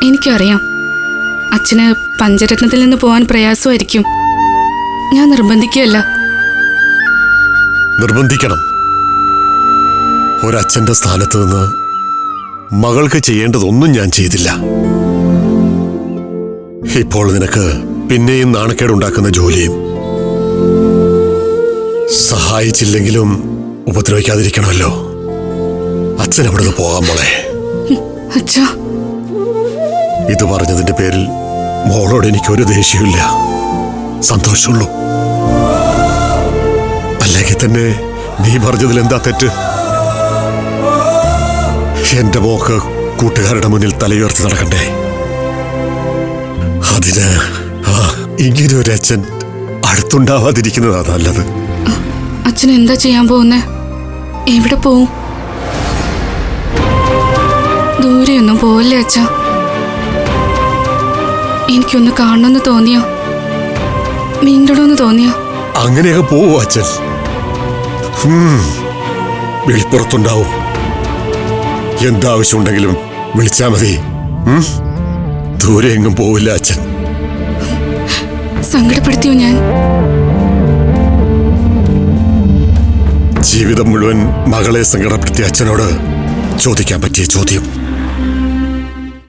എനിക്കറിയാം അച്ഛന് പഞ്ചരത്നത്തിൽ നിന്ന് പോകാൻ പ്രയാസമായിരിക്കും. ഞാൻ നിർബന്ധിക്കുകയല്ല. നിർബന്ധിക്കണം. ഒരച്ഛന്റെ സ്ഥാനത്ത് നിന്ന് മകൾക്ക് ചെയ്യേണ്ടതൊന്നും ഞാൻ ചെയ്തില്ല. ഇപ്പോൾ നിനക്ക് പിന്നെയും നാണക്കേടുണ്ടാക്കുന്ന ജോലിയും. സഹായിച്ചില്ലെങ്കിലും ഉപദ്രവിക്കാതിരിക്കണമല്ലോ. അച്ഛൻ അവിടുന്ന് പോകാൻ മോളെ. അച്ഛാ, ഇത് പറഞ്ഞതിന്റെ പേരിൽ മോളോട് എനിക്കൊരു ദേഷ്യമില്ല, സന്തോഷമുള്ളൂ. അല്ലെങ്കിൽ തന്നെ നീ പറഞ്ഞതിൽ എന്താ തെറ്റ്? എന്റെ മോക്ക് കൂട്ടുകാരുടെ മുന്നിൽ തലയുയർത്തി നടക്കണ്ടേ? അതിന് ഇങ്ങനെ ഒരു അച്ഛൻ അടുത്തുണ്ടാവാതിരിക്കുന്നതാ നല്ലത്. അച്ഛൻ എന്താ ചെയ്യാൻ പോകുന്നേ? എവിടെ പോവും? ദൂരെയൊന്നും പോവല്ലേ അച്ഛാ? എനിക്കൊന്ന് കാണണമെന്ന് തോന്നിയോ? മിണ്ടണമെന്ന് തോന്നിയോ? അങ്ങനെയൊക്കെ പോവോ അച്ഛൻ? വിളിപ്പുറത്തുണ്ടാവും. എന്താവശ്യമുണ്ടെങ്കിലും വിളിച്ചാ മതി. ദൂരെ എങ്ങും പോവില്ല അച്ഛൻ. സങ്കടപ്പെടുത്തിയോ ഞാൻ? ജീവിതം മുഴുവൻ മകളെ സങ്കടപ്പെടുത്തിയ അച്ഛനോട് ചോദിക്കാൻ പറ്റിയ ചോദ്യം.